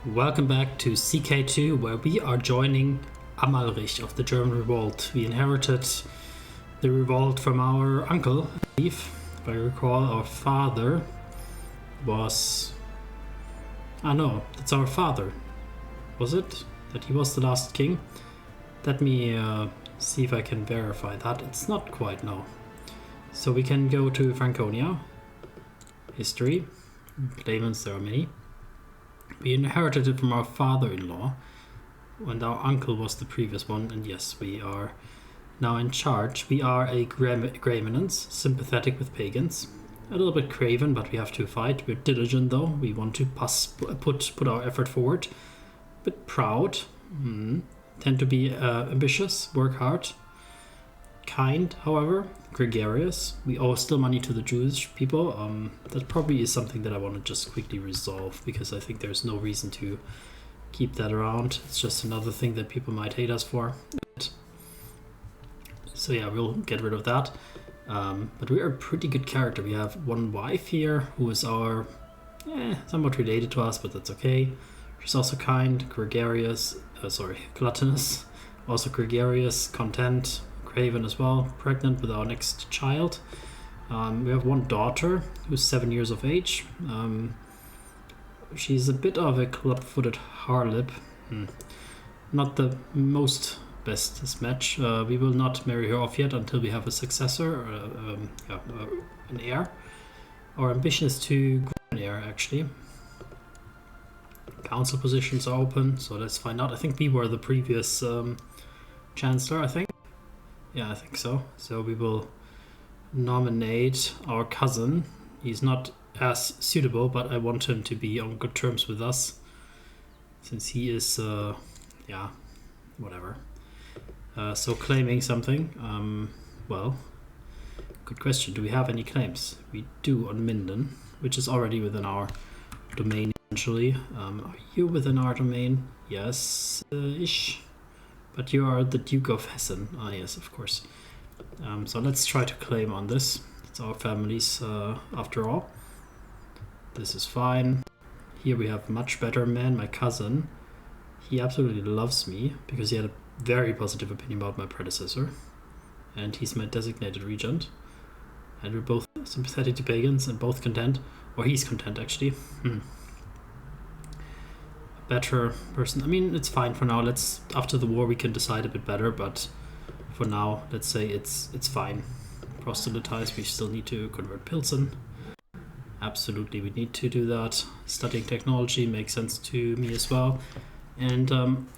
Welcome back to CK2, where we are joining Amalrich of the German Revolt. We inherited the revolt from our uncle, I believe. If I recall, our father was... Ah no, that's our father. Was it? That he was the last king? Let me see if I can verify that. It's not quite, no. So we can go to Franconia. History. Claimants, there are many. We inherited it from our father-in-law, and our uncle was the previous one, and yes, we are now in charge. We are a grey eminence, sympathetic with pagans, a little bit craven, but we have to fight. We're diligent though, we want to put our effort forward. A bit proud, tend to be ambitious, work hard. Kind, however, gregarious. We owe still money to the Jewish people. That probably is something that I want to just quickly resolve, because I think there's no reason to keep that around. It's just another thing that people might hate us for. So yeah, we'll get rid of that. But we're a pretty good character. We have one wife here who is our somewhat related to us, but that's okay. She's also kind, gluttonous, also gregarious, content, craven as well, pregnant with our next child. We have one daughter who's 7 years of age. She's a bit of a club-footed harlot. Not the most bestest match. We will not marry her off yet until we have a successor, an heir. Our ambition is to grow an heir, actually. Council positions are open, so let's find out. I think we were the previous chancellor, I think. Yeah, I think so. So we will nominate our cousin. He's not as suitable, but I want him to be on good terms with us, since he is, whatever. So claiming something. Well, good question. Do we have any claims? We do on Minden, which is already within our domain, essentially. Are you within our domain? Yes, ish. But you are the Duke of Hessen. Ah, yes, of course. So let's try to claim on this. It's our families, after all. This is fine. Here we have much better man, my cousin. He absolutely loves me because he had a very positive opinion about my predecessor. And he's my designated regent. And we're both sympathetic to pagans and both content. Or he's content, actually. Better person. I mean, it's fine for now. After the war we can decide a bit better, but for now, let's say it's fine. Proselytize, we still need to convert Pilsen. Absolutely, we need to do that. Studying technology makes sense to me as well. And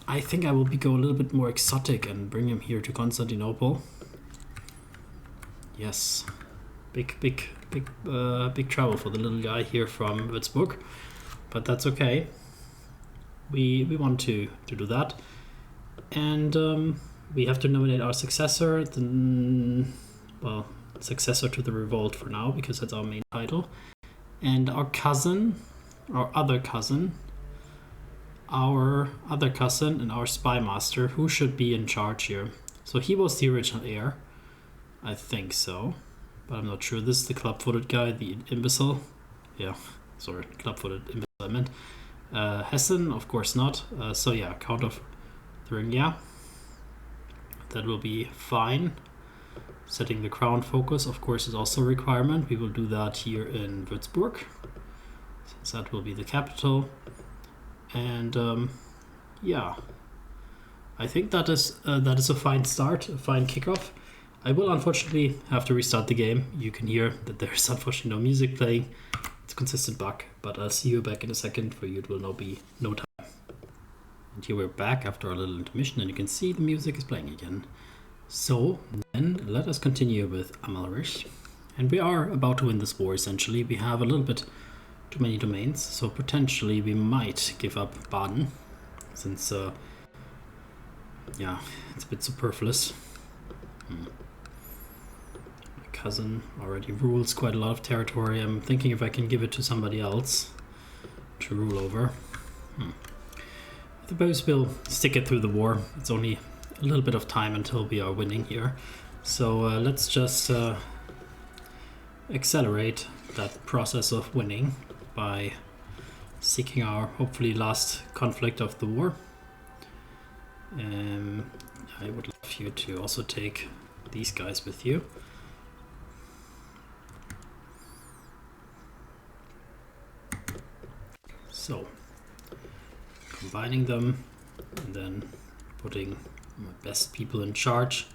I think I will go a little bit more exotic and bring him here to Constantinople. Yes. Big travel for the little guy here from Würzburg. But that's okay. We want to do that, and we have to nominate our successor, successor to the revolt for now, because that's our main title, and our other cousin, and our spy master, who should be in charge here. So he was the original heir, I think so, but I'm not sure. This is the club-footed guy, the imbecile. Yeah, sorry, club-footed imbecile I meant. Hessen, of course not. So yeah, Count of Thuringia. That will be fine. Setting the crown focus, of course, is also a requirement. We will do that here in Würzburg, since that will be the capital. And I think that is a fine start, a fine kickoff. I will unfortunately have to restart the game. You can hear that there's unfortunately no music playing. It's a consistent bug, but I'll see you back in a second. For you it will now be no time. And here we're back after our little intermission, and you can see the music is playing again. So then let us continue with Amalrich. And we are about to win this war, essentially. We have a little bit too many domains, so potentially we might give up Baden, since it's a bit superfluous. Cousin already rules quite a lot of territory. I'm thinking if I can give it to somebody else to rule over. I suppose we'll stick it through the war. It's only a little bit of time until we are winning here. So let's just accelerate that process of winning by seeking our hopefully last conflict of the war. I would love you to also take these guys with you. So, combining them and then putting my best people in charge.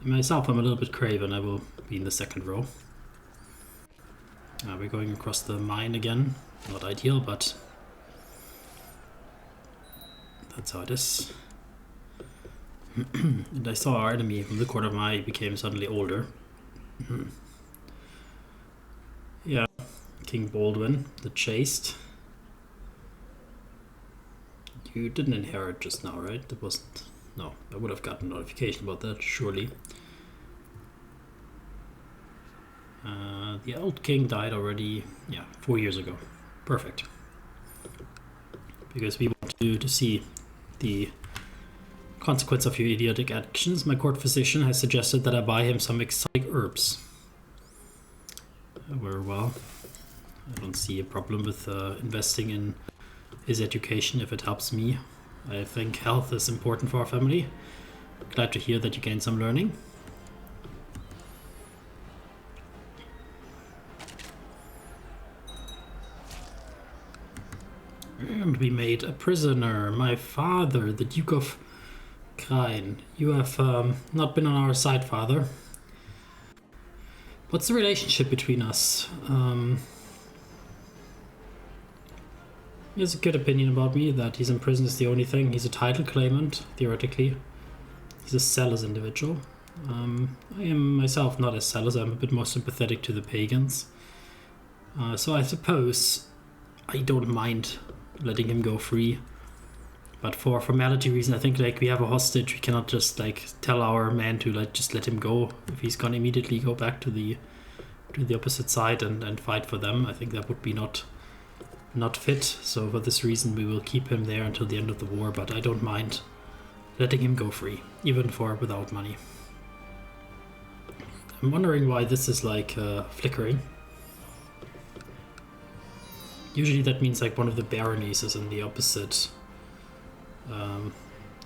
And myself, I'm a little bit craven. I will be in the second row. We're going across the mine again. Not ideal, but that's how it is. And I saw our enemy from the corner of my eye became suddenly older. Yeah, King Baldwin, the Chaste. You didn't inherit just now, right? That wasn't... No, I would have gotten a notification about that, surely. The old king died already, 4 years ago. Perfect. Because we want you to see the consequence of your idiotic actions. My court physician has suggested that I buy him some exotic herbs. Very well. I don't see a problem with investing in his education if it helps me. I think health is important for our family. Glad to hear that you gained some learning. And we made a prisoner, my father, the Duke of Krain. You have not been on our side, father. What's the relationship between us? He has a good opinion about me, that he's in prison is the only thing. He's a title claimant, theoretically. He's a zealous individual. I am myself not as zealous. I'm a bit more sympathetic to the pagans. So I suppose I don't mind letting him go free. But for formality reason, I think we have a hostage. We cannot just tell our man to just let him go if he's gonna immediately go back to the opposite side and fight for them. I think that would be not fit. So for this reason, we will keep him there until the end of the war. But I don't mind letting him go free, even without money. I'm wondering why this is flickering. Usually that means one of the baronies is in the opposite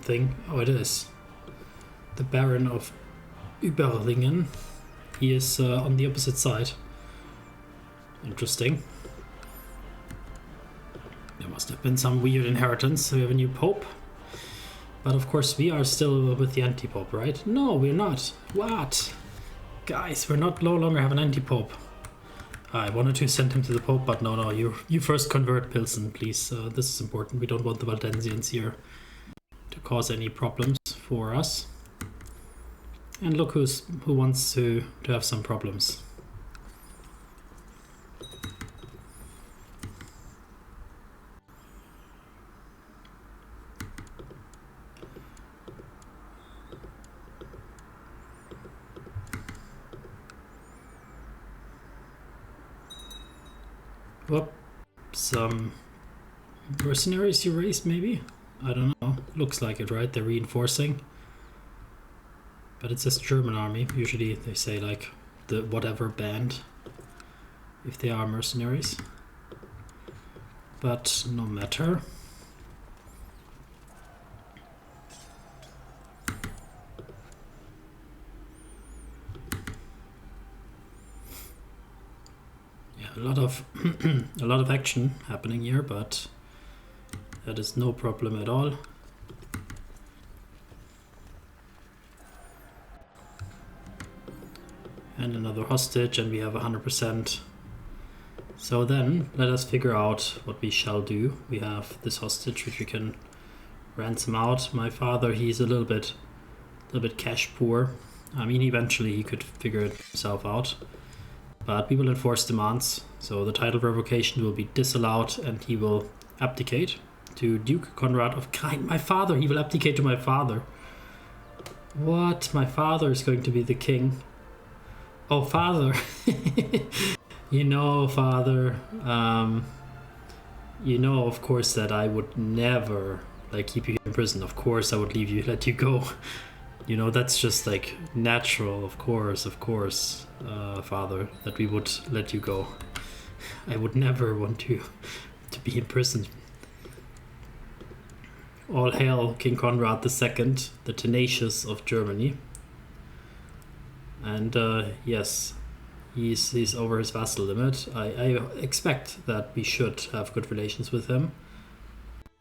thing. Oh, it is. The Baron of Überlingen. He is on the opposite side. Interesting. There must have been some weird inheritance. We have a new pope. But of course we are still with the anti-pope, right? No, we're not. What? Guys, we're no longer have an anti-pope. I wanted to send him to the Pope, but no, you first convert Pilsen, please. This is important. We don't want the Valdensians here to cause any problems for us. And look who wants to have some problems. Well, some mercenaries you raised, maybe? I don't know. Looks like it, right? They're reinforcing. But it says German army. Usually they say the whatever band if they are mercenaries. But no matter. A lot of action happening here, but that is no problem at all. And another hostage, and we have 100%. So then let us figure out what we shall do. We have this hostage which we can ransom out. My father, he's a little bit cash poor. I mean, eventually he could figure it himself out. But we will enforce demands, so the title revocation will be disallowed and he will abdicate to Duke Conrad of Krain. My father, he will abdicate to my father. What? My father is going to be the king. Oh, father. You know, father, you know, of course, that I would never keep you in prison. Of course, I would let you go. You know, that's just natural, of course, father, that we would let you go. I would never want to to be imprisoned. All hail King Conrad II, the tenacious of Germany. And yes, he's over his vassal limit. I expect that we should have good relations with him.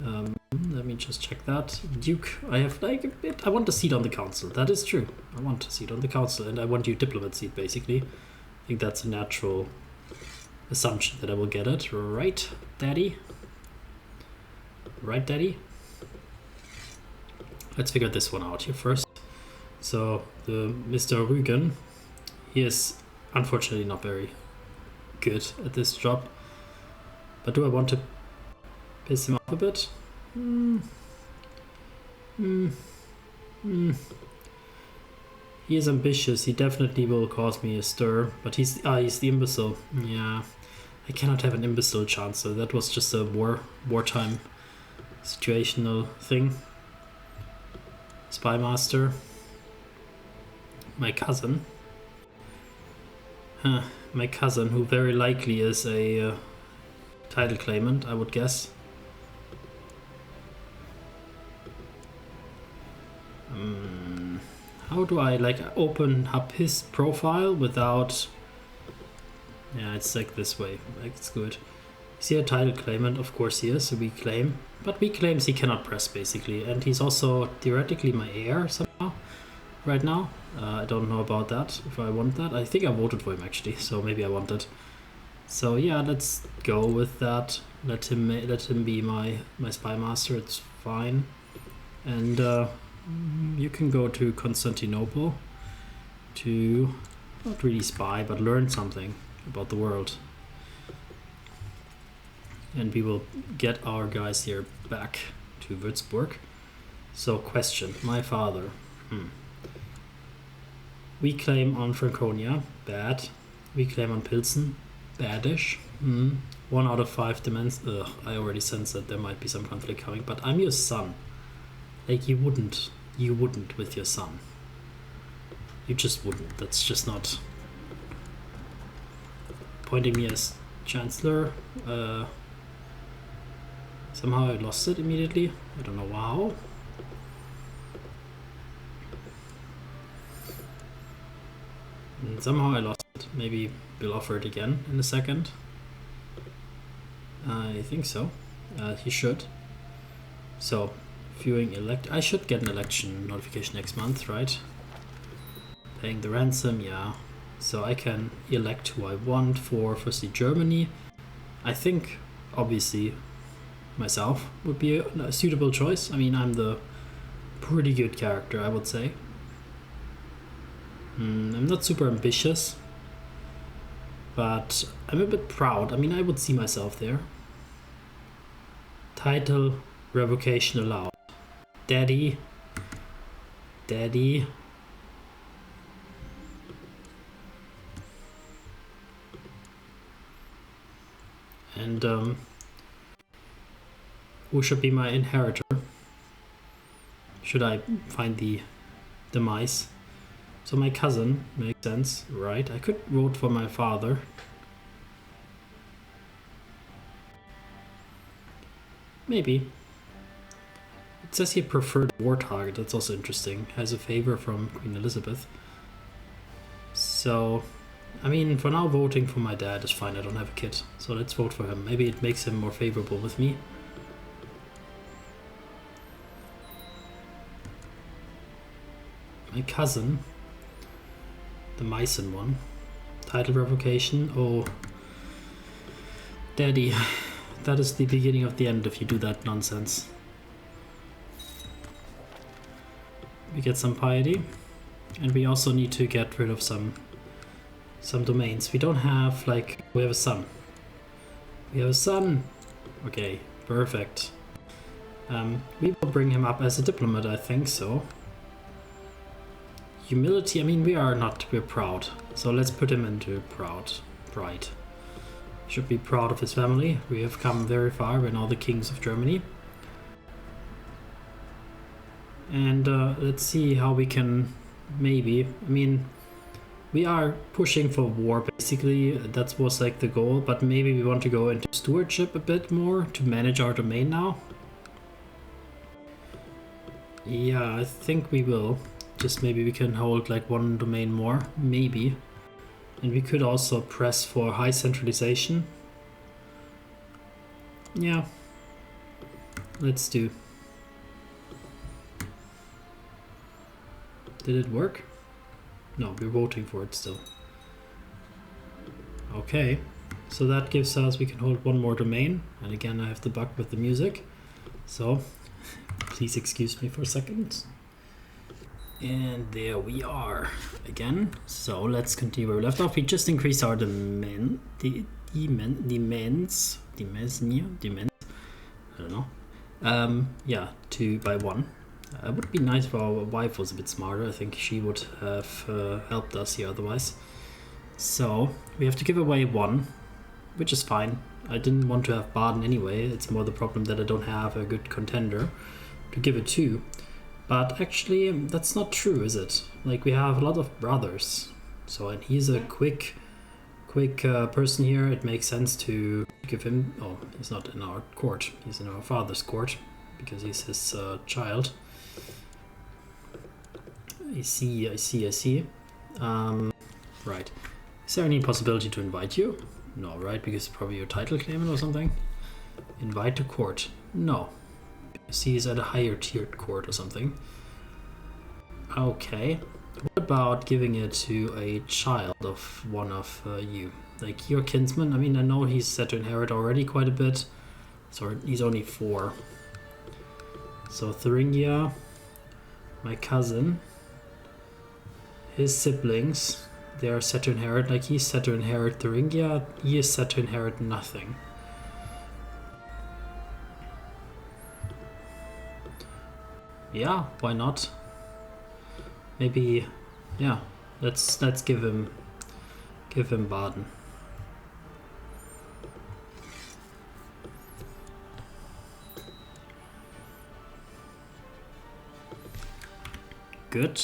Let me just check that. Duke, I have like a bit. I want a seat on the council. That is true. I want a seat on the council, and I want you diplomat seat, basically. I think that's a natural assumption that I will get it. Right, Daddy? Right, Daddy? Let's figure this one out here first. So, the Mr. Rügen, he is unfortunately not very good at this job. But do I want to piss him off a bit? He is ambitious. He definitely will cause me a stir. But he's the imbecile. Yeah, I cannot have an imbecile chancellor. That was just a wartime situational thing. Spy master. My cousin. My cousin, who very likely is a title claimant, I would guess. How do I like open up his profile without? Yeah, it's like this way. Like it's good. Is he a title claimant? Of course he is. So we claim, but we claims he cannot press basically, and he's also theoretically my heir somehow. Right now, I don't know about that. If I want that, I think I voted for him actually. So maybe I want it. So yeah, let's go with that. Let him be my spy master. It's fine, and you can go to Constantinople to not really spy, but learn something about the world. And we will get our guys here back to Würzburg. So question, my father. We claim on Franconia, bad. We claim on Pilsen, badish. 1 out of 5 demands. Ugh, I already sense that there might be some conflict coming, but I'm your son. Like you wouldn't with your son. You just wouldn't. That's just not. Appointing me as chancellor. Somehow I lost it immediately. I don't know how. And somehow I lost it. Maybe we'll offer it again in a second. I think so. He should. So, viewing I should get an election notification next month, right? Paying the ransom, yeah. So I can elect who I want for firstly Germany. I think, obviously, myself would be a suitable choice. I mean, I'm the pretty good character, I would say. I'm not super ambitious, but I'm a bit proud. I mean, I would see myself there. Title revocation allowed. Daddy. And who should be my inheritor? Should I find the mice? So my cousin makes sense, right? I could vote for my father. Maybe. It says he preferred war target. That's also interesting. Has a favor from Queen Elizabeth. So, I mean, for now voting for my dad is fine. I don't have a kid. So let's vote for him. Maybe it makes him more favorable with me. My cousin, the Meissen one. Title revocation. Oh, Daddy. That is the beginning of the end if you do that nonsense. We get some piety. And we also need to get rid of some domains. We don't have, like, we have a son. We have a son. Okay, perfect. We will bring him up as a diplomat, I think so. Humility, I mean, we're proud. So let's put him into pride. Should be proud of his family. We have come very far. We're now the kings of Germany. And let's see how we can maybe, I mean, We are pushing for war, basically. That was like the goal, but maybe we want to go into stewardship a bit more to manage our domain now. Yeah, I think we will. Just maybe we can hold like one domain more, maybe. And we could also press for high centralization. Yeah, let's do. Did it work? No, we're voting for it still. Okay, so that gives us, we can hold one more domain. And again, I have the bug with the music. So, please excuse me for a second. And there we are again. So let's continue where we left off. We just increased our demands. I don't know. Yeah, by 1. It would be nice if our wife was a bit smarter. I think she would have helped us here otherwise. So we have to give away 1, which is fine. I didn't want to have Baden anyway. It's more the problem that I don't have a good contender to give it to. But actually, that's not true, is it? Like, we have a lot of brothers. So, and he's a quick person here. It makes sense to give him... Oh, he's not in our court. He's in our father's court because he's his child. I see. Right. Is there any possibility to invite you? No, right? Because probably your title claimant or something? Invite to court. No. Because he's at a higher tiered court or something. Okay. What about giving it to a child of one of you? Like your kinsman? I mean, I know he's set to inherit already quite a bit. So he's only 4. So Thuringia, my cousin, his siblings, they are set to inherit. Like he's set to inherit Thuringia, he is set to inherit nothing. Yeah, why not? Maybe, yeah. Let's give him Baden. Good.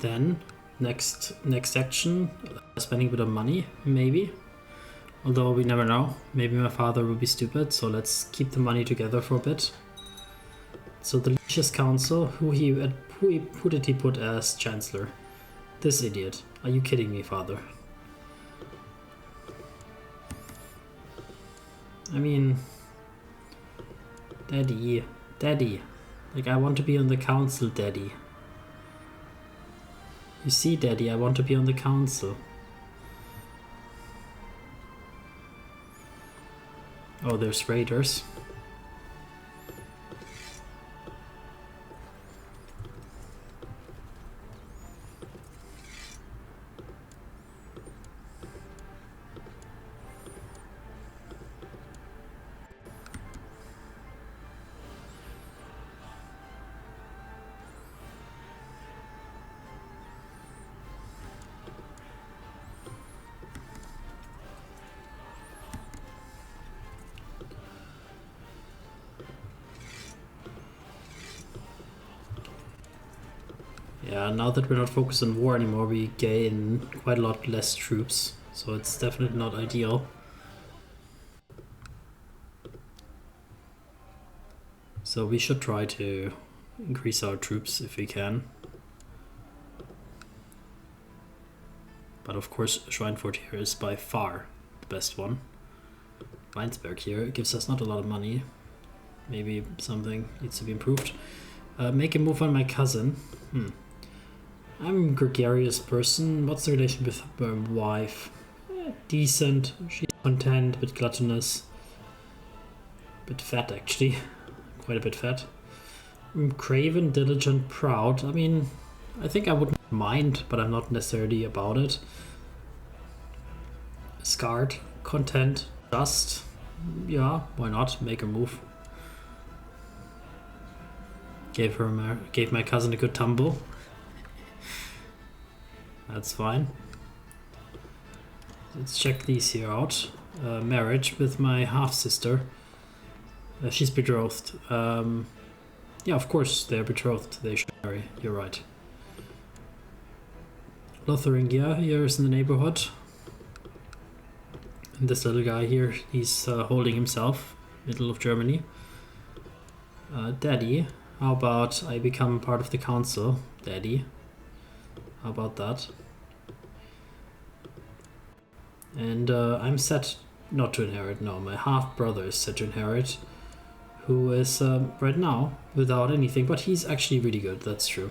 Then next action, spending a bit of money, maybe. Although we never know. Maybe my father will be stupid, so let's keep the money together for a bit. So the Legious Council, who did he put as Chancellor? This idiot. Are you kidding me, father? I mean... Daddy. Like, I want to be on the council, Daddy. You see, Daddy, I want to be on the council. Oh, there's raiders. Yeah, now that we're not focused on war anymore, we gain quite a lot less troops, so it's definitely not ideal. So we should try to increase our troops if we can. But of course, Schweinfurt here is by far the best one. Weinsberg here gives us not a lot of money. Maybe something needs to be improved. Make a move on my cousin. I'm a gregarious person. What's the relation with my wife? Decent. She's content, a bit gluttonous. A bit fat, actually. Quite a bit fat. Craven, diligent, proud. I mean, I think I wouldn't mind, but I'm not necessarily about it. Scarred, content, just. Yeah, why not? Make a move. Gave my cousin a good tumble. That's fine. Let's check these here out. Marriage with my half-sister. She's betrothed. Yeah, of course they're betrothed. They should marry. You're right. Lotharingia here is in the neighborhood. And this little guy here, he's holding himself, middle of Germany. Daddy, how about I become part of the council? Daddy, how about that? And I'm set not to inherit. No, my half-brother is set to inherit, who is right now without anything, but he's actually really good, that's true.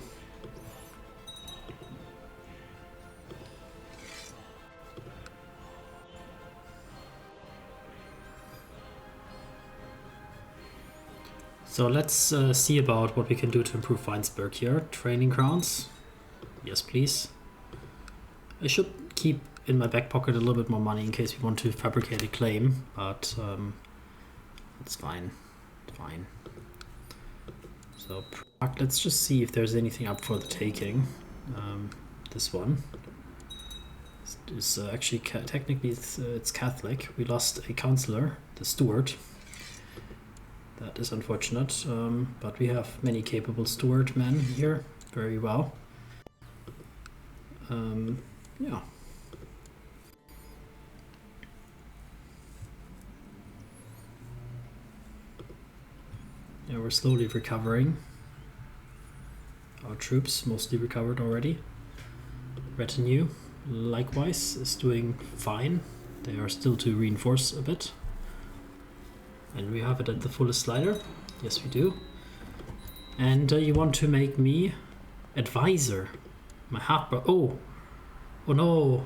So let's see about what we can do to improve Weinsberg here. Training grounds. Yes, please. I should keep in my back pocket a little bit more money in case we want to fabricate a claim, but it's fine. Fine. So Prague, let's just see if there's anything up for the taking. This one is actually technically it's Catholic. We lost a councillor, the steward. That is unfortunate, but we have many capable steward men here. Very well. Yeah. Yeah, we're slowly recovering. Our troops mostly recovered already. Retinue, likewise, is doing fine. They are still to reinforce a bit. And we have it at the fullest slider. Yes, we do. And you want to make me advisor. My half-brother. Oh! Oh no!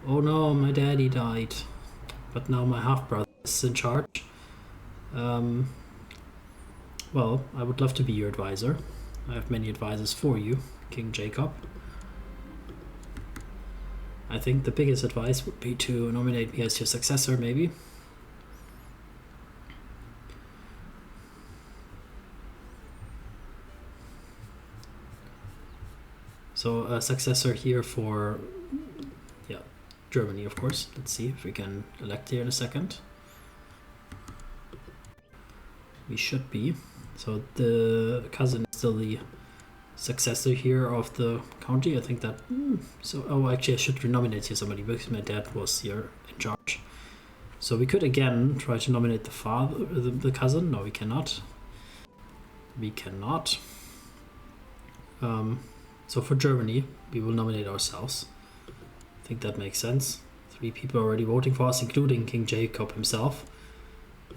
Oh no, my daddy died. But now my half-brother is in charge. Well, I would love to be your advisor. I have many advisors for you, King Jacob. I think the biggest advice would be to nominate me as your successor, maybe. So a successor here for, yeah, Germany, of course. Let's see if we can elect here in a second. We should be. So the cousin is still the successor here of the county. I think that, so, oh, actually I should renominate here somebody because my dad was here in charge. So we could again try to nominate the father, the cousin. No, we cannot. We cannot. So for Germany, we will nominate ourselves. I think that makes sense. 3 people are already voting for us, including King Jacob himself.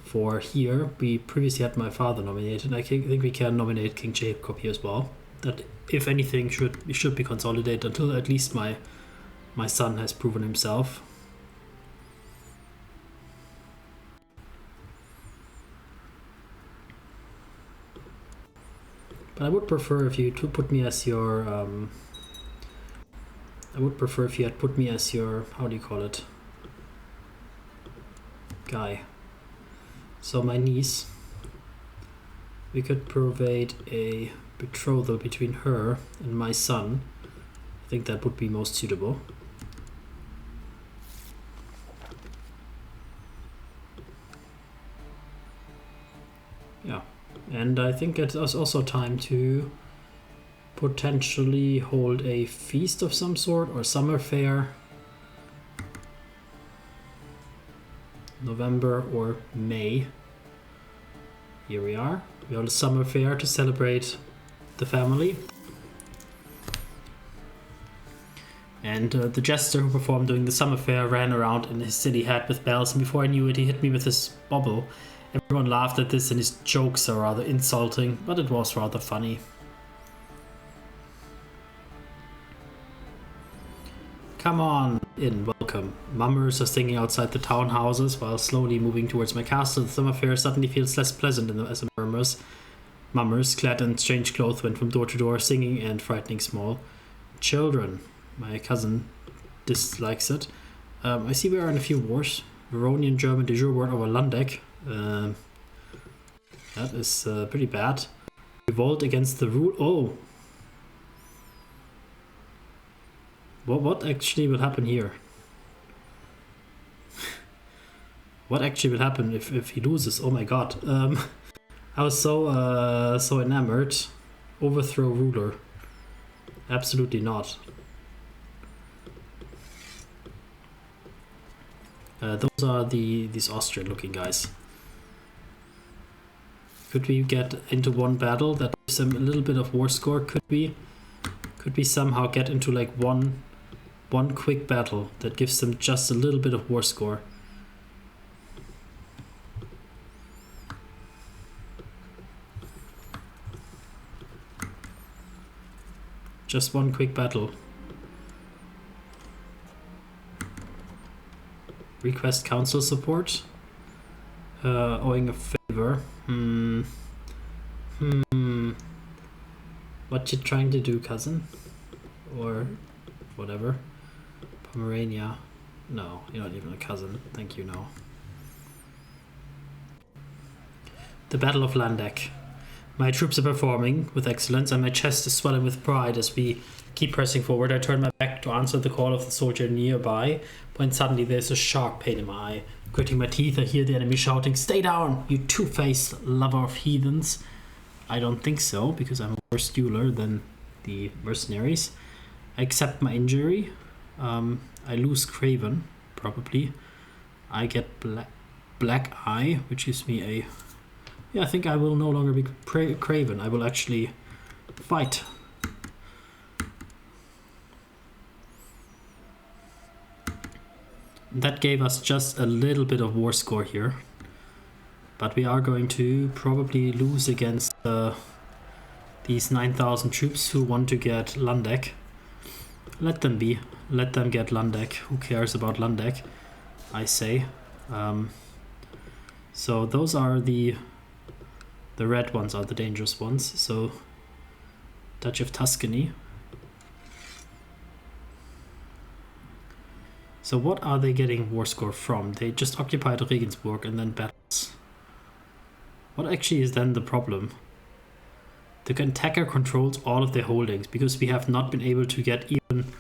For here, we previously had my father nominated. I think we can nominate King Jacob here as well. That, if anything, should be consolidated until at least my son has proven himself. But I would prefer if you put me as your. I would prefer if you had put me as your, how do you call it? Guy. So my niece, we could provide a betrothal between her and my son. I think that would be most suitable. Yeah, and I think it is also time to potentially hold a feast of some sort or summer fair. November or May. Here we are. We hold a summer fair to celebrate the family. And the jester who performed during the summer fair ran around in his silly hat with bells, and before I knew it, he hit me with his bobble. Everyone laughed at this, and his jokes are rather insulting, but it was rather funny. Come on in, welcome. Mummers are singing outside the townhouses while slowly moving towards my castle. The summer fair suddenly feels less pleasant as it murmurs. Mummers, clad in strange clothes, went from door to door, singing and frightening small children. My cousin dislikes it. I see we are in a few wars. Veronian German de jure word over Landeck. That is pretty bad. Revolt against the rule. Oh! What actually will happen here? What actually will happen if he loses? Oh my god. I was so enamored. Overthrow ruler. Absolutely not. Those are these Austrian looking guys. Could we get into one battle that gives them a little bit of war score? Could we somehow get into like one quick battle that gives them just a little bit of war score? Just one quick battle. Request council support. Owing a favor. What you trying to do, cousin? Or whatever. Pomerania. No, you're not even a cousin. Thank you, no. The Battle of Landeck. My troops are performing with excellence and my chest is swelling with pride as we keep pressing forward. I turn my back to answer the call of the soldier nearby when suddenly there's a sharp pain in my eye. Gritting my teeth, I hear the enemy shouting, "Stay down, you two-faced lover of heathens." I don't think so, because I'm a worse dueler than the mercenaries. I accept my injury. I lose Craven, probably. I get Black Eye, which gives me a... Yeah, I think I will no longer be Craven. I will actually fight. That gave us just a little bit of war score here. But we are going to probably lose against these 9,000 troops who want to get Landeck. Let them be. Let them get Landeck. Who cares about Landeck, I say. So those are the red ones are the dangerous ones. So Duchy of Tuscany. So what are they getting war score from? They just occupied Regensburg and then battles. What actually is then the problem? The attacker controls all of their holdings because we have not been able to get even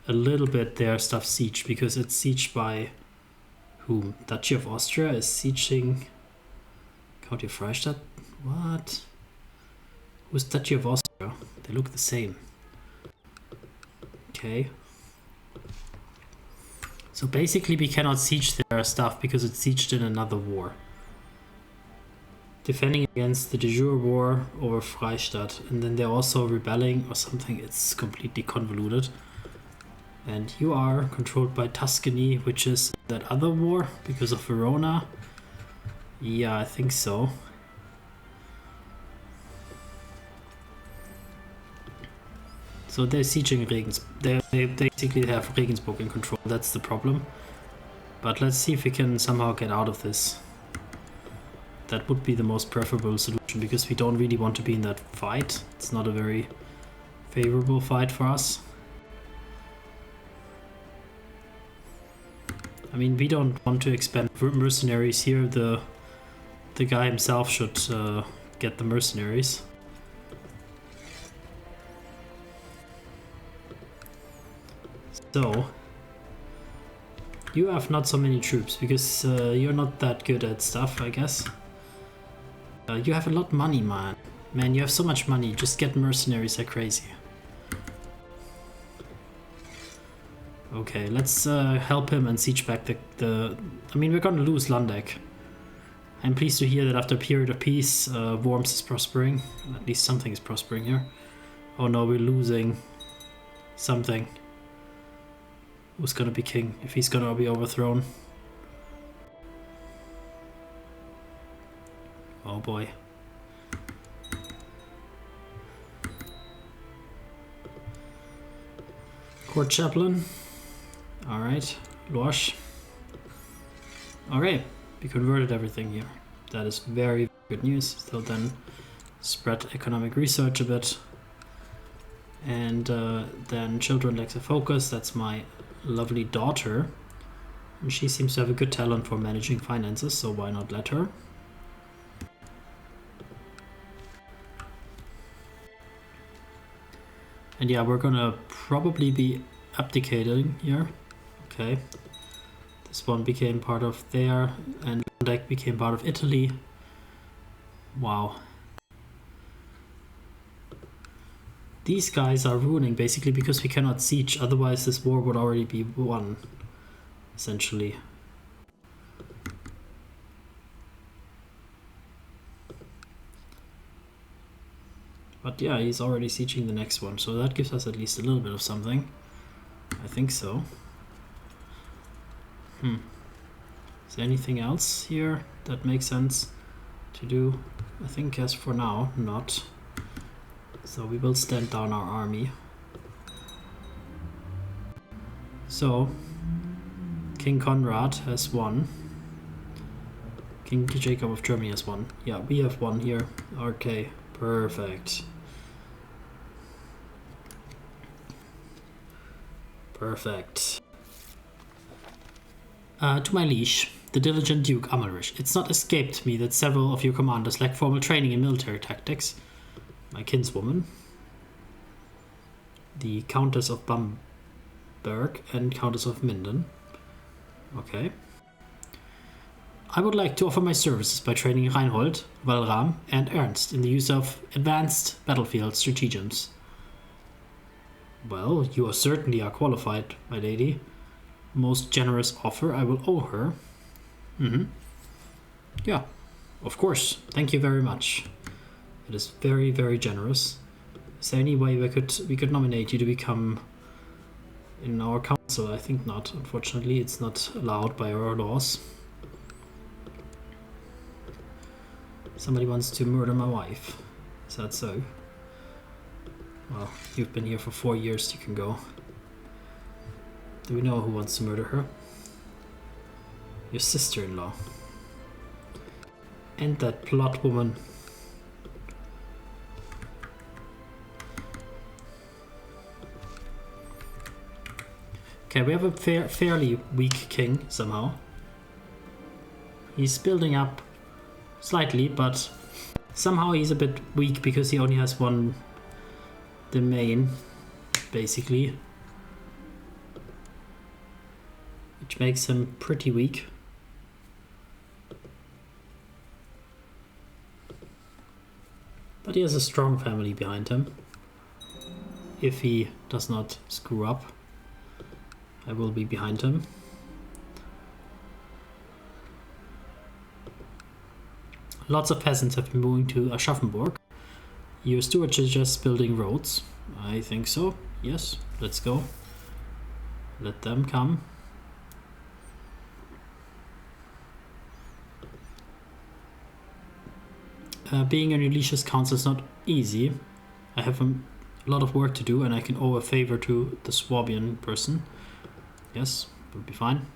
a little bit their stuff sieged because it's sieged by whom? Duchy of Austria is sieging County of Freistadt? What? Who's Duchy of Austria? They look the same. Okay. So basically we cannot siege their stuff because it's sieged in another war. Defending against the de jure war over Freistadt, and then they're also rebelling or something. It's completely convoluted. And you are controlled by Tuscany, which is that other war because of Verona. Yeah, I think so. So they're sieging Regensburg. They basically have Regensburg in control. That's the problem. But let's see if we can somehow get out of this. That would be the most preferable solution because we don't really want to be in that fight. It's not a very favorable fight for us. I mean, we don't want to expend mercenaries here. The guy himself should get the mercenaries. So, you have not so many troops because you're not that good at stuff, I guess. You have a lot of money, man. Man, you have so much money. Just get mercenaries like crazy. Okay, let's help him and siege back the... I mean, we're gonna lose Landeck. I'm pleased to hear that after a period of peace, Worms is prospering. At least something is prospering here. Oh no, we're losing something. Who's gonna be king if he's gonna be overthrown? Oh boy. Court chaplain. Alright. Lorsch. Okay. We converted everything here. That is very good news. So then spread economic research a bit. And then children lacks a focus. That's my lovely daughter. And she seems to have a good talent for managing finances, so why not let her? And yeah, we're gonna probably be abdicating here. Okay. This one became part of there, and Landeck became part of Italy. Wow. These guys are ruining basically because we cannot siege, otherwise this war would already be won, essentially. But yeah, he's already sieging the next one, so that gives us at least a little bit of something. I think so. Is there anything else here that makes sense to do? I think as for now, not. So we will stand down our army. So, King Conrad has won. King Jacob of Germany has won. Yeah, we have won here. Okay, perfect. Perfect. To my liege, the diligent Duke Amalric, it's not escaped me that several of your commanders lack formal training in military tactics. My kinswoman, the Countess of Bamberg and Countess of Minden. Okay. I would like to offer my services by training Reinhold, Walram, and Ernst in the use of advanced battlefield stratagems. Well, you certainly are qualified, my lady. Most generous offer I will owe her. Yeah, of course. Thank you very much. It is very, very generous. Is there any way we could nominate you to become in our council? I think not. Unfortunately, it's not allowed by our laws. Somebody wants to murder my wife. Is that so? Well, you've been here for 4 years. You can go. Do we know who wants to murder her? Your sister-in-law. And that plot woman. Okay, we have a fairly weak king somehow. He's building up slightly, but somehow he's a bit weak because he only has one domain, basically. Which makes him pretty weak. But he has a strong family behind him. If he does not screw up, I will be behind him. Lots of peasants have been moving to Aschaffenburg. Your stewards are just building roads. I think so. Yes, let's go. Let them come. Being on Ulysses council is not easy. I have a lot of work to do and I can owe a favor to the Swabian person. Yes, will be fine.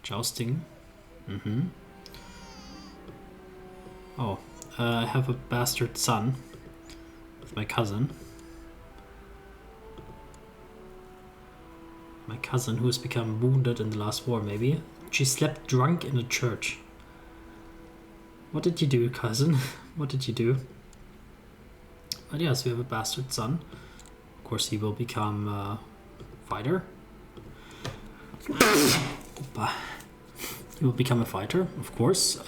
Jousting. Oh, I have a bastard son with my cousin. My cousin who has become wounded in the last war, maybe. She slept drunk in a church. What did you do, cousin? What did you do? But yes, we have a bastard son. Of course, he will become a fighter. He will become a fighter, of course.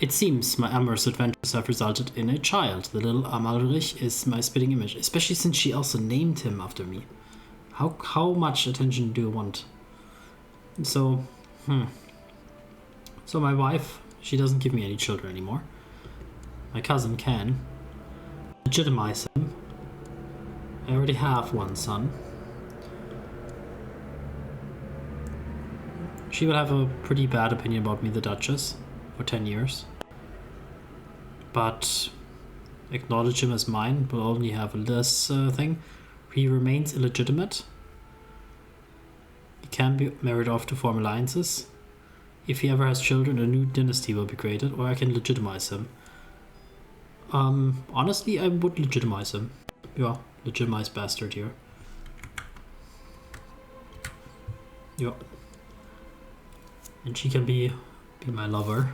It seems my amorous adventures have resulted in a child. The little Amalrich is my spitting image, especially since she also named him after me. How much attention do you want? So, So my wife, she doesn't give me any children anymore. My cousin can legitimize him. I already have one son. She will have a pretty bad opinion about me, the Duchess, for 10 years. But acknowledge him as mine will only have this thing. He remains illegitimate. He can be married off to form alliances. If he ever has children, a new dynasty will be created, or I can legitimize him. Honestly, I would legitimize him. Yeah, legitimize bastard here. Yeah. And she can be my lover.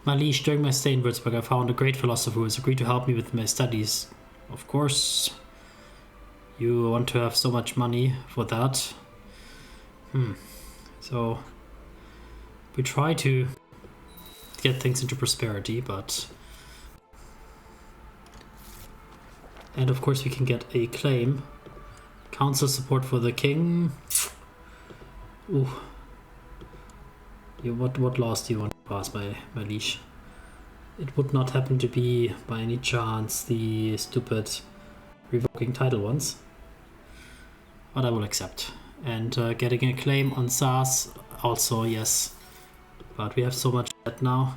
My liege, during my stay in Würzburg, I found a great philosopher who has agreed to help me with my studies. Of course, you want to have so much money for that. So, we try to get things into prosperity, but And of course we can get a claim. Council support for the king. Ooh. What laws do you want to pass, my liege? It would not happen to be, by any chance, the stupid revoking title ones. But I will accept. And getting a claim on SARS, also yes. But we have so much debt now.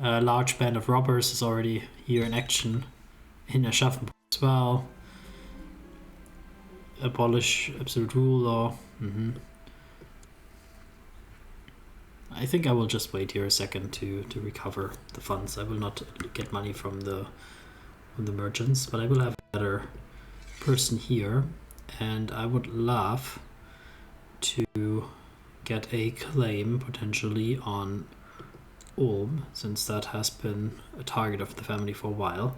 A large band of robbers is already here in action in Aschaffenburg as well. Abolish absolute rule law. I think I will just wait here a second to recover the funds. I will not get money from the merchants, but I will have a better person here, and I would love to get a claim potentially on Ulm, since that has been a target of the family for a while.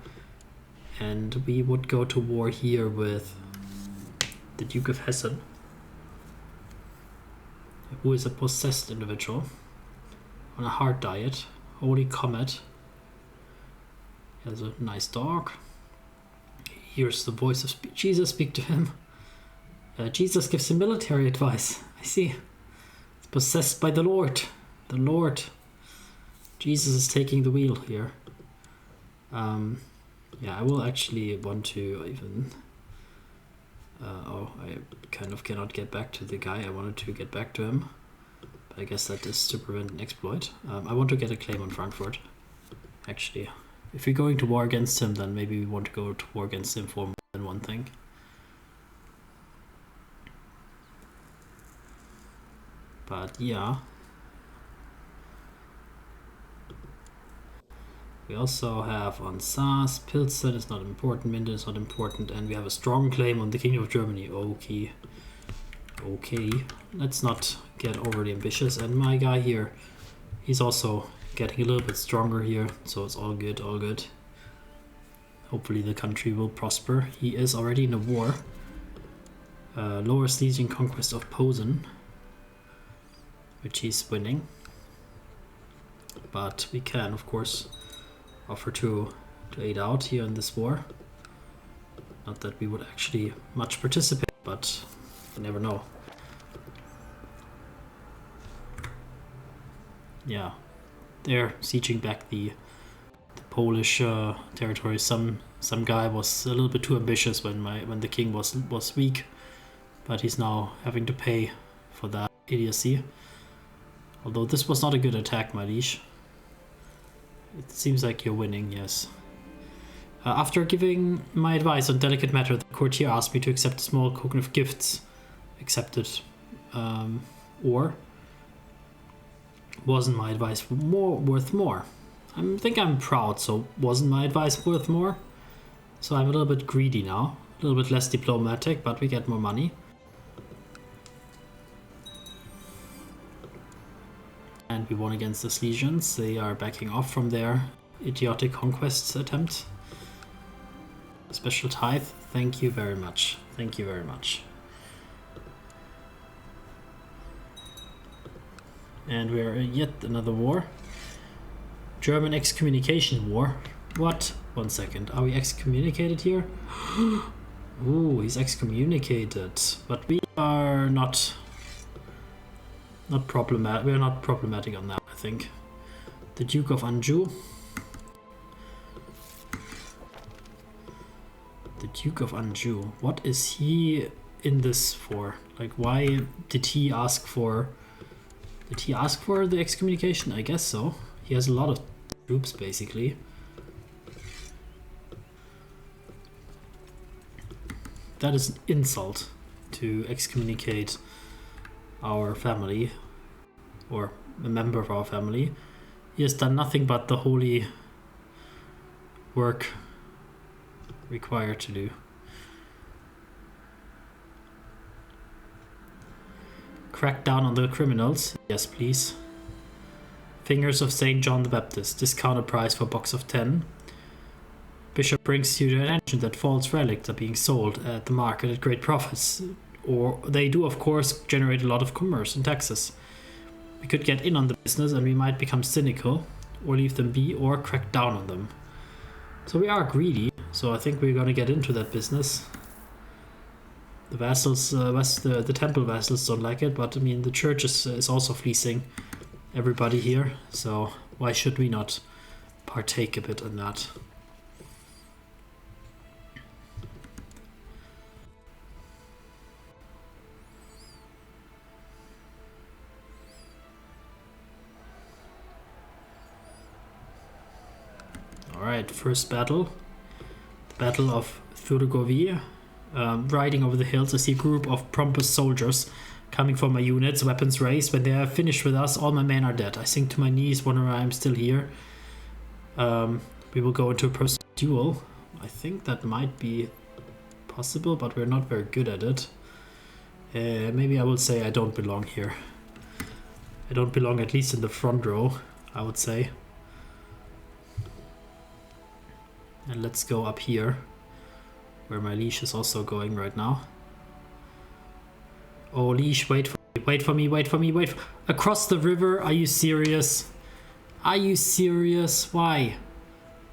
And we would go to war here with the Duke of Hessen, who is a possessed individual on a hard diet. Holy Comet. He has a nice dog. He hears the voice of Jesus speak to him. Jesus gives him military advice. I see. It's possessed by the Lord. The Lord. Jesus is taking the wheel here. Yeah, I will actually want to even... I kind of cannot get back to the guy. I wanted to get back to him. But I guess that is to prevent an exploit. I want to get a claim on Frankfurt. Actually, if we're going to war against him, then maybe we want to go to war against him for more than one thing. But yeah. We also have on Saas, Pilsen is not important, Minden is not important, and we have a strong claim on the Kingdom of Germany. Okay. Okay. Let's not get overly ambitious. And my guy here, he's also getting a little bit stronger here, so it's all good, all good. Hopefully the country will prosper. He is already in a war. Lower Silesian conquest of Posen, which he's winning. But we can, of course, offer to aid out here in this war. Not that we would actually much participate, but you never know. Yeah, they're sieging back the Polish territory. Some guy was a little bit too ambitious when the king was weak, but he's now having to pay for that idiocy. Although this was not a good attack, my liege. It seems like you're winning, yes. After giving my advice on delicate matter, the courtier asked me to accept a small token of gifts. Accepted. Or wasn't my advice worth more? I think I'm proud, so wasn't my advice worth more? So I'm a little bit greedy now. A little bit less diplomatic, but we get more money. And we won against the Silesians. They are backing off from their idiotic conquest attempt. Special tithe. Thank you very much. Thank you very much. And we are in yet another war. German excommunication war. What? 1 second. Are we excommunicated here? Ooh, he's excommunicated. But we are not problematic. We're not problematic on that, I think. The Duke of Anjou. The Duke of Anjou. What is he in this for? Like, why did he ask for... Did he ask for the excommunication? I guess so. He has a lot of troops, basically. That is an insult to excommunicate our family, or a member of our family. He has done nothing but the holy work required to do. Crack down on the criminals. Yes, please. Fingers of St. John the Baptist. Discounted price for a box of 10. Bishop brings to your attention that false relics are being sold at the market at great profits. Or they do, of course, generate a lot of commerce and taxes. We could get in on the business and we might become cynical, or leave them be, or crack down on them. So we are greedy, so I think we're gonna get into that business. The vassals, the temple vassals don't like it, but I mean the church is also fleecing everybody here, so why should we not partake a bit in that? Alright, first battle. The Battle of Thurgovie. Riding over the hills, I see a group of pompous soldiers coming for my units, weapons raised. When they are finished with us, all my men are dead. I sink to my knees, wondering I am still here. We will go into a personal duel. I think that might be possible, but we're not very good at it. Maybe I will say I don't belong here. I don't belong at least in the front row, I would say. And let's go up here, where my leash is also going right now. Oh, leash, wait for me, wait for me, wait for me, wait for... Across the river? Are you serious? Are you serious? Why?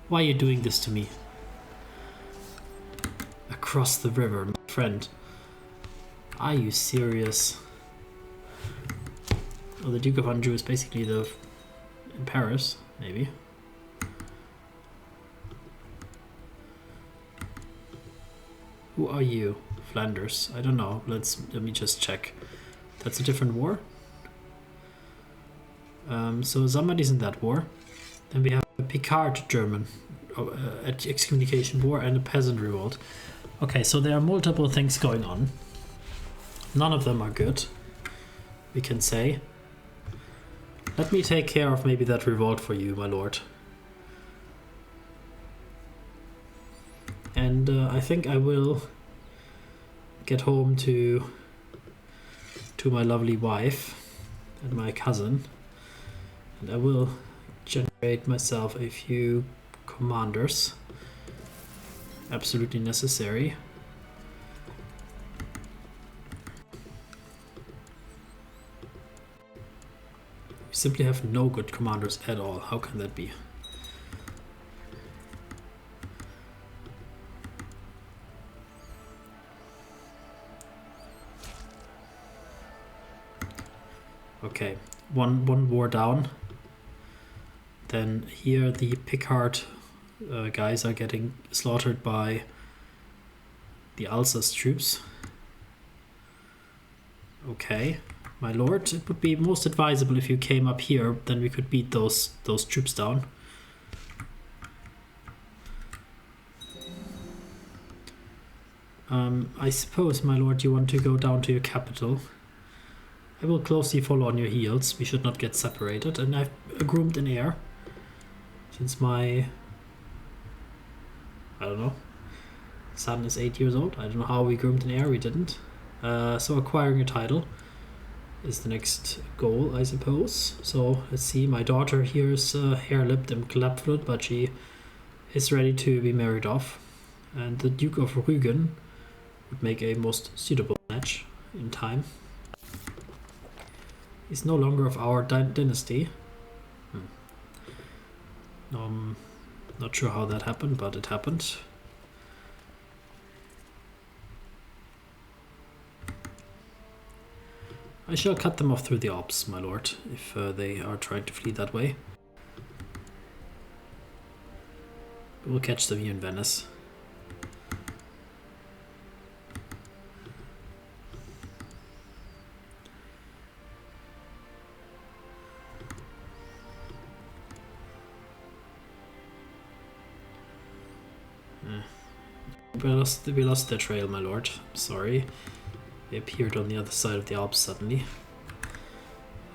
Why are you doing this to me? Across the river, my friend. Are you serious? Oh, the Duke of Anjou is basically in Paris, maybe. Who are you? Flanders? I don't know. Let me just check. That's a different war. So somebody's in that war. Then we have a Picard German excommunication war and a peasant revolt. Okay, so there are multiple things going on. None of them are good, we can say. Let me take care of maybe that revolt for you, my lord. And I think I will get home to my lovely wife and my cousin, and I will generate myself a few commanders. Absolutely necessary. We simply have no good commanders at all. How can that be? Okay, one war down. Then here the Picard guys are getting slaughtered by the Alsace troops. Okay, my lord, it would be most advisable if you came up here, then we could beat those troops down. I suppose, my lord, you want to go down to your capital. I will closely follow on your heels. We should not get separated. And I've groomed an heir. Since my... I don't know. Son is 8 years old. I don't know how we groomed an heir. We didn't. So acquiring a title is the next goal, I suppose. So let's see. My daughter here is hair-lipped and clapfoot, but she is ready to be married off. And the Duke of Rügen would make a most suitable match in time. He's no longer of our dynasty. Not sure how that happened, but it happened. I shall cut them off through the Alps, my lord, if they are trying to flee that way. We'll catch them here in Venice. We lost their trail, my lord. I'm sorry. They appeared on the other side of the Alps suddenly.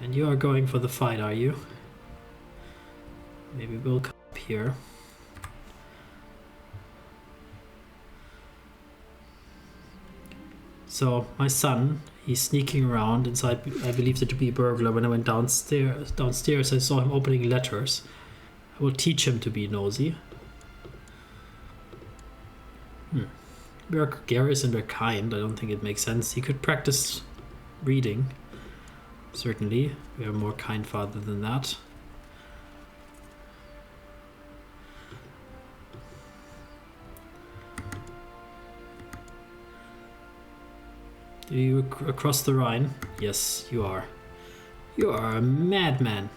And you are going for the fight, are you? Maybe we'll come up here. So, my son, he's sneaking around inside. I believed it to be a burglar. When I went downstairs, I saw him opening letters. I will teach him to be nosy. We are gregarious and we're kind. I don't think it makes sense. He could practice reading. Certainly. We are a more kind father than that. Are you across the Rhine? Yes, you are. You are a madman.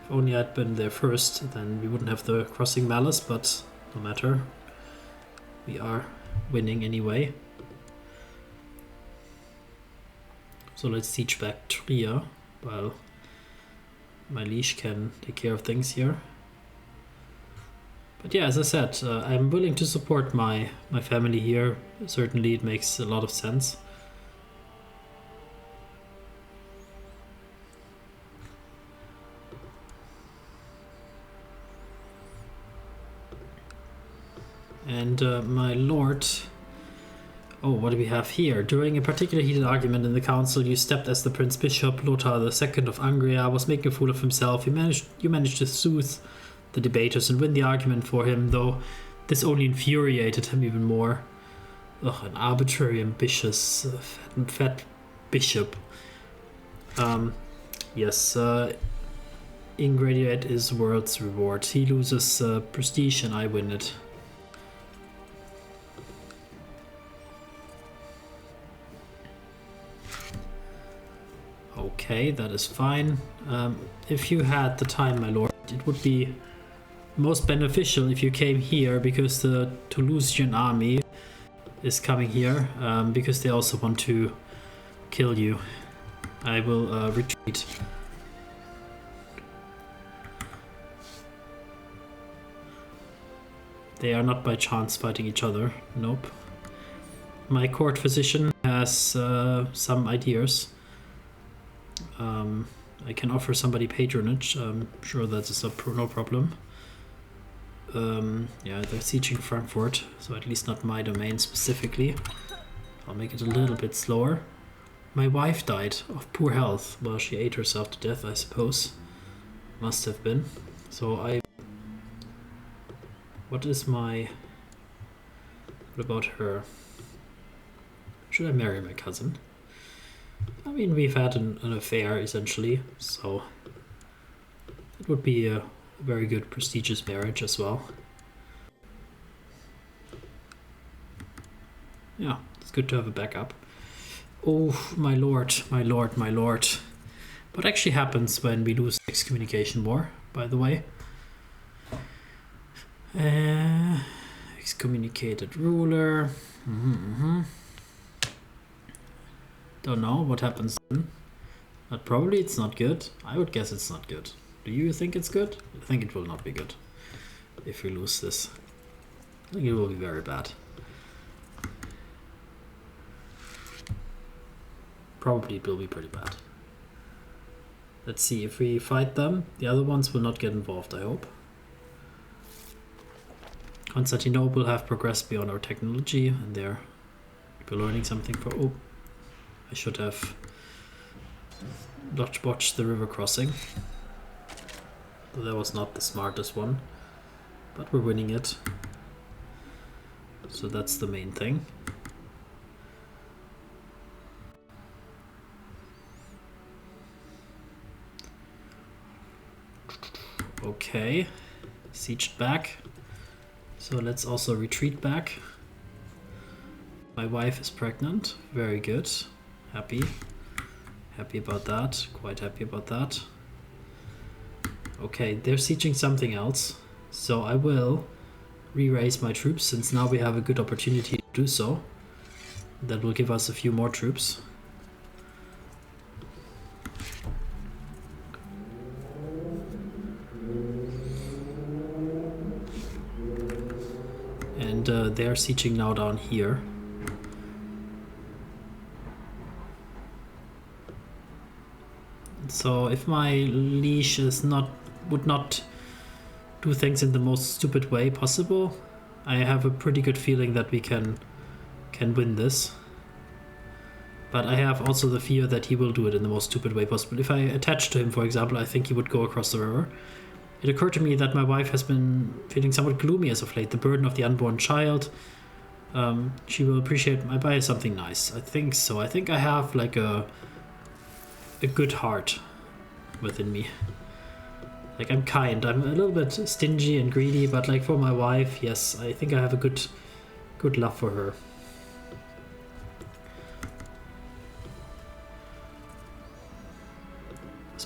If only I'd been there first, then we wouldn't have the crossing malice, but no matter. We are winning anyway. So let's siege back Trier, while my liege can take care of things here. But yeah, as I said, I'm willing to support my family here. Certainly it makes a lot of sense. And my lord... Oh, what do we have here? During a particularly heated argument in the council, you stepped as the Prince Bishop. Lothar II of Angria was making a fool of himself. You managed to soothe the debaters and win the argument for him, though this only infuriated him even more. Ugh, an arbitrary, ambitious, fat bishop. Yes, Ingradiate is world's reward. He loses prestige and I win it. Okay, that is fine. If you had the time, my lord, it would be most beneficial if you came here, because the Toulousian army is coming here, because they also want to kill you. I will retreat. They are not by chance fighting each other. Nope. My court physician has some ideas. I can offer somebody patronage. I'm sure that is no problem. Yeah, they're sieging Frankfurt, so at least not my domain specifically. I'll make it a little bit slower. My wife died of poor health. Well, she ate herself to death, I suppose. Must have been. So what is my... What about her? Should I marry my cousin? I mean, we've had an affair, essentially, so it would be a very good, prestigious marriage as well. Yeah, it's good to have a backup. Oh, my lord, my lord, my lord. What actually happens when we lose the excommunication war, by the way? Excommunicated ruler. Don't know what happens then. But probably it's not good. I would guess it's not good. Do you think it's good? I think it will not be good if we lose this. I think it will be very bad. Probably it will be pretty bad. Let's see, if we fight them, the other ones will not get involved, I hope. Constantinople have progressed beyond our technology, and they're learning something for... Oh, I should have botched the river crossing. So that was not the smartest one, but we're winning it. So that's the main thing. Okay, sieged back. So let's also retreat back. My wife is pregnant. Very good. Happy about that, quite happy about that. Okay, they're sieging something else, so I will re-raise my troops, since now we have a good opportunity to do so. That will give us a few more troops. And they're sieging now down here. So if my liege would not do things in the most stupid way possible, I have a pretty good feeling that we can win this. But I have also the fear that he will do it in the most stupid way possible. If I attach to him, for example, I think he would go across the river. It occurred to me that my wife has been feeling somewhat gloomy as of late. The burden of the unborn child. She will appreciate my buy something nice. I think so. I think I have like a good heart within me. Like, I'm kind. I'm a little bit stingy and greedy, but like for my wife, yes, I think I have a good love for her.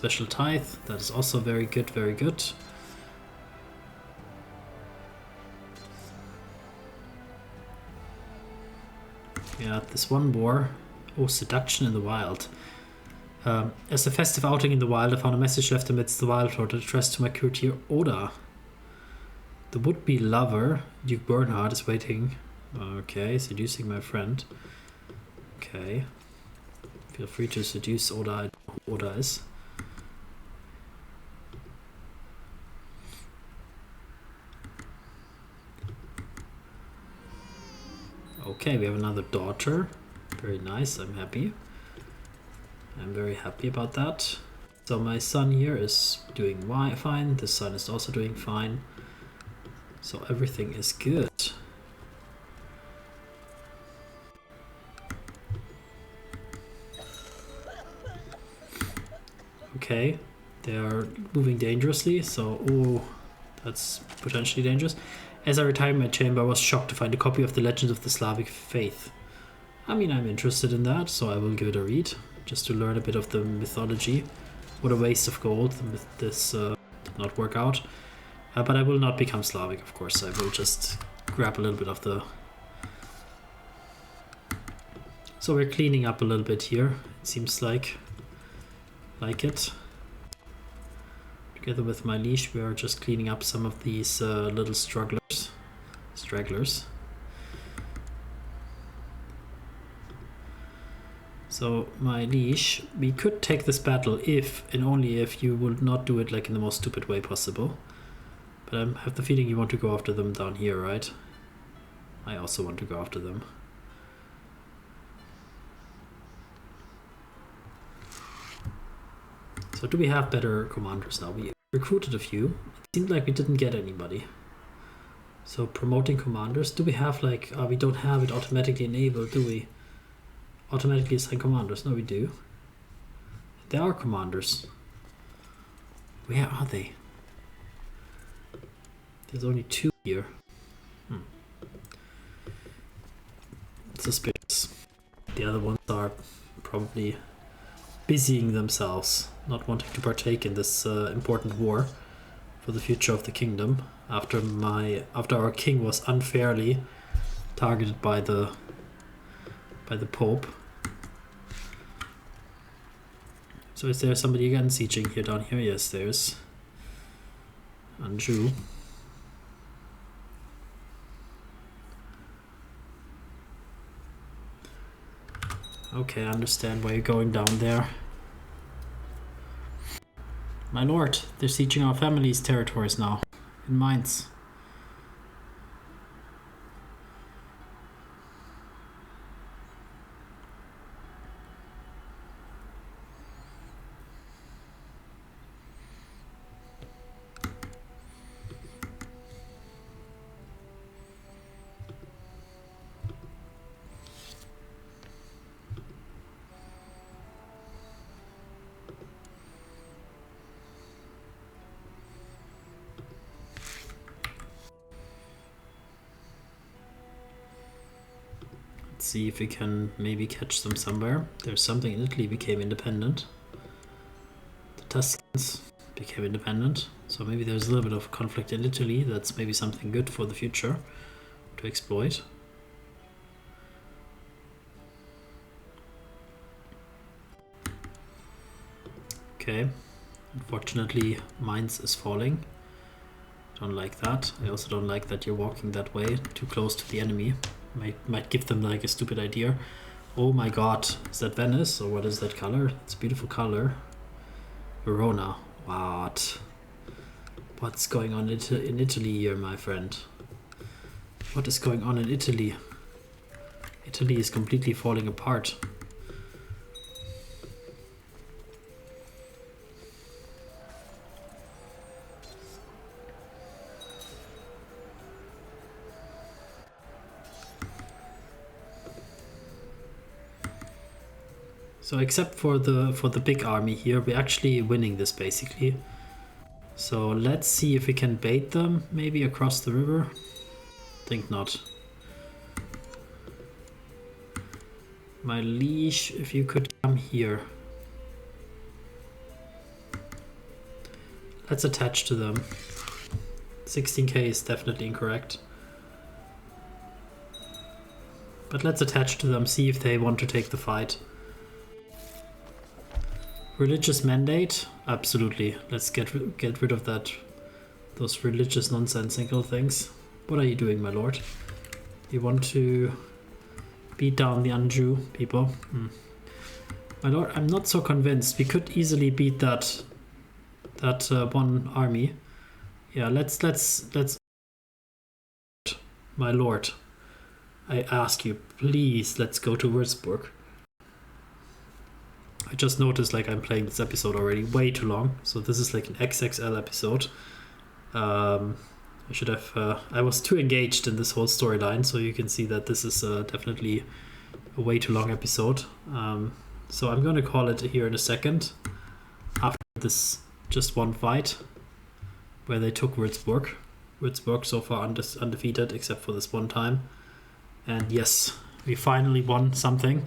Special tithe, that is also very good, very good. Yeah, this one war. Oh, seduction in the wild. As a festive outing in the wild, I found a message left amidst the wildflower addressed to my courtier Oda. The would-be lover, Duke Bernhard, is waiting. Okay, seducing my friend. Okay. Feel free to seduce Oda. I don't know who Oda is. Okay, we have another daughter. Very nice, I'm happy. I'm very happy about that. So my son here is doing fine. The son is also doing fine. So everything is good. Okay, they are moving dangerously, so oh, that's potentially dangerous. As I retired my chamber, I was shocked to find a copy of the Legends of the Slavic Faith. I mean, I'm interested in that, so I will give it a read, just to learn a bit of the mythology. What a waste of gold, this did not work out. But I will not become Slavic, of course. I will just grab a little bit of the... So we're cleaning up a little bit here, it seems like it. Together with my liege, we are just cleaning up some of these little stragglers. So my liege, we could take this battle if and only if you would not do it like in the most stupid way possible. But I have the feeling you want to go after them down here, right? I also want to go after them. So do we have better commanders now? We recruited a few. It seemed like we didn't get anybody. So promoting commanders. Do we have like... we don't have it automatically enabled, do we? Automatically assign commanders. No, we do. There are commanders. Where are they? There's only 2 here. Suspicious. The other ones are probably busying themselves, not wanting to partake in this important war for the future of the kingdom. After our king was unfairly targeted by the Pope. So is there somebody again sieging here down here? Yes, there's Anjou. Okay, I understand why you're going down there. My lord, they're sieging our family's territories now, in Mainz. See if we can maybe catch them somewhere. There's something in Italy became independent. The Tuscans became independent. So maybe there's a little bit of conflict in Italy. That's maybe something good for the future to exploit. Okay. Unfortunately, Mainz is falling. Don't like that. I also don't like that you're walking that way, too close to the enemy. Might give them like a stupid idea. Oh my god, is that Venice or what is that color? It's a beautiful color. Verona. What's going on in Italy here, my friend? What is going on in Italy? Italy is completely falling apart. So except for the big army here, we're actually winning this basically. So let's see if we can bait them maybe across the river. Think not. My liege, if you could come here. Let's attach to them. 16k is definitely incorrect. But let's attach to them, see if they want to take the fight. Religious mandate? Absolutely. Let's get rid of that. Those religious nonsensical things. What are you doing, my lord? You want to beat down the Anjou people? My lord, I'm not so convinced. We could easily beat that one army. Yeah, let's. My lord, I ask you, please, let's go to Würzburg. I just noticed like I'm playing this episode already way too long, so this is like an XXL episode. I should have. I was too engaged in this whole storyline, so you can see that this is definitely a way too long episode. So I'm gonna call it here in a second. After this, just one fight where they took Würzburg. Würzburg so far undefeated except for this one time. And yes, we finally won something.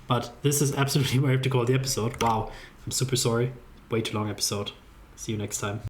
But this is absolutely where I have to call the episode. Wow, I'm super sorry. Way too long episode. See you next time.